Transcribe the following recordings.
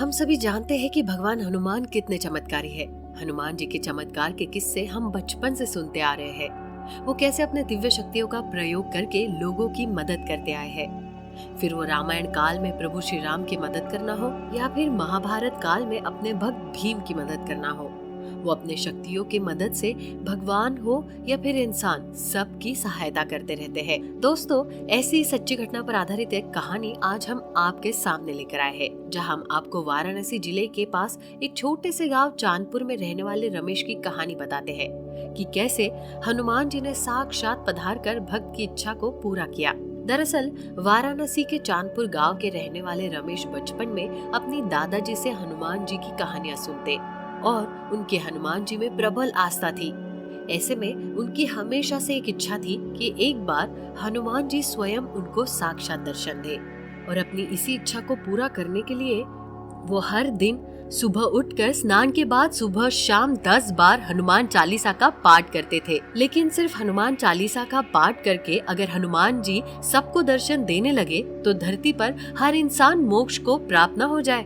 हम सभी जानते हैं कि भगवान हनुमान कितने चमत्कारी है। हनुमान जी के चमत्कार के किस्से हम बचपन से सुनते आ रहे हैं। वो कैसे अपने दिव्य शक्तियों का प्रयोग करके लोगों की मदद करते आए हैं। फिर वो रामायण काल में प्रभु श्री राम की मदद करना हो या फिर महाभारत काल में अपने भक्त भीम की मदद करना हो, वो अपने शक्तियों की मदद से भगवान हो या फिर इंसान सबकी सहायता करते रहते हैं। दोस्तों, ऐसी सच्ची घटना पर आधारित एक कहानी आज हम आपके सामने लेकर आए हैं, जहां हम आपको वाराणसी जिले के पास एक छोटे से गांव चांदपुर में रहने वाले रमेश की कहानी बताते हैं कि कैसे हनुमान जी ने साक्षात पधार कर भक्त की इच्छा को पूरा किया। दरअसल वाराणसी के चांदपुर गांव के रहने वाले रमेश बचपन में अपनी दादाजी से हनुमान जी की कहानियां सुनते और उनके हनुमान जी में प्रबल आस्था थी। ऐसे में उनकी हमेशा से एक इच्छा थी कि एक बार हनुमान जी स्वयं उनको साक्षात दर्शन दे, और अपनी इसी इच्छा को पूरा करने के लिए वो हर दिन सुबह उठकर स्नान के बाद सुबह शाम 10 बार हनुमान चालीसा का पाठ करते थे। लेकिन सिर्फ हनुमान चालीसा का पाठ करके अगर हनुमान जी सबको दर्शन देने लगे तो धरती पर हर इंसान मोक्ष को प्राप्त न हो जाए,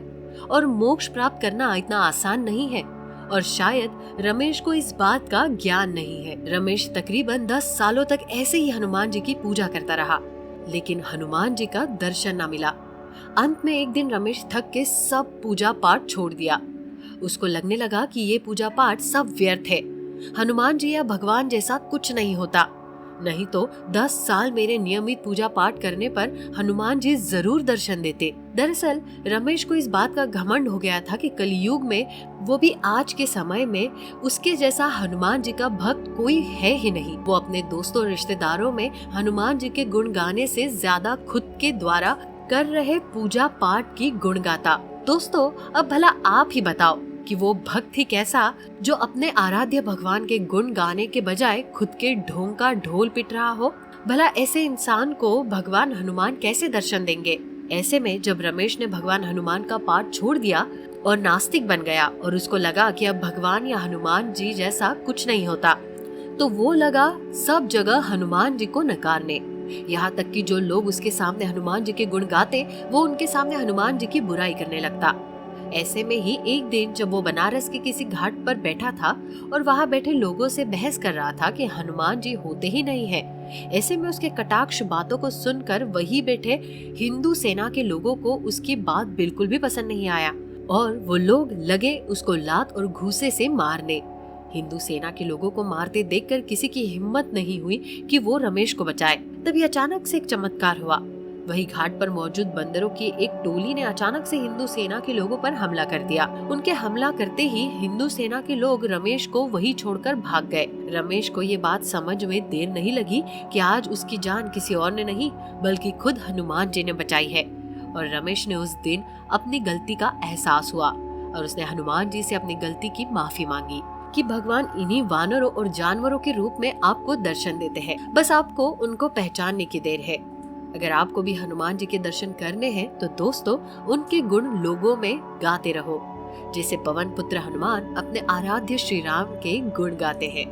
और मोक्ष प्राप्त करना इतना आसान नहीं है। और शायद रमेश को इस बात का ज्ञान नहीं है। रमेश तकरीबन 10 सालों तक ऐसे ही हनुमान जी की पूजा करता रहा, लेकिन हनुमान जी का दर्शन न मिला। अंत में एक दिन रमेश थक के सब पूजा पाठ छोड़ दिया। उसको लगने लगा कि ये पूजा पाठ सब व्यर्थ है। हनुमान जी या भगवान जैसा कुछ नहीं होता, नहीं तो 10 साल मेरे नियमित पूजा पाठ करने पर हनुमान जी जरूर दर्शन देते। दरअसल रमेश को इस बात का घमंड हो गया था कि कलयुग में, वो भी आज के समय में, उसके जैसा हनुमान जी का भक्त कोई है ही नहीं। वो अपने दोस्तों और रिश्तेदारों में हनुमान जी के गुण गाने से ज्यादा खुद के द्वारा कर रहे पूजा पाठ की गुण गाता। दोस्तों, अब भला आप ही बताओ कि वो भक्त ही कैसा जो अपने आराध्य भगवान के गुण गाने के बजाय खुद के ढोंग का ढोल पिट रहा हो। भला ऐसे इंसान को भगवान हनुमान कैसे दर्शन देंगे। ऐसे में जब रमेश ने भगवान हनुमान का पाठ छोड़ दिया और नास्तिक बन गया और उसको लगा कि अब भगवान या हनुमान जी जैसा कुछ नहीं होता, तो वो लगा सब जगह हनुमान जी को नकारने। यहाँ तक कि जो लोग उसके सामने हनुमान जी के गुण गाते, वो उनके सामने हनुमान जी की बुराई करने लगता। ऐसे में ही एक दिन जब वो बनारस के किसी घाट पर बैठा था और वहाँ बैठे लोगों से बहस कर रहा था कि हनुमान जी होते ही नहीं है, ऐसे में उसके कटाक्ष बातों को सुनकर वही बैठे हिंदू सेना के लोगों को उसकी बात बिल्कुल भी पसंद नहीं आया, और वो लोग लगे उसको लात और घूंसे से मारने। हिंदू सेना के लोगों को मारते देखकर किसी की हिम्मत नहीं हुई कि वो रमेश को बचाए। तभी अचानक से एक चमत्कार हुआ। वही घाट पर मौजूद बंदरों की एक टोली ने अचानक से हिंदू सेना के लोगों पर हमला कर दिया। उनके हमला करते ही हिंदू सेना के लोग रमेश को वही छोड़कर भाग गए। रमेश को ये बात समझ में देर नहीं लगी कि आज उसकी जान किसी और ने नहीं बल्कि खुद हनुमान जी ने बचाई है। और रमेश ने उस दिन अपनी गलती का एहसास हुआ और उसने हनुमान जी से अपनी गलती की माफी मांगी कि भगवान इन्हीं वानरों और जानवरों के रूप में आपको दर्शन देते हैं, बस आपको उनको पहचानने की देर है। अगर आपको भी हनुमान जी के दर्शन करने हैं तो दोस्तों, उनके गुण लोगों में गाते रहो, जैसे पवन पुत्र हनुमान अपने आराध्य श्री राम के गुण गाते हैं।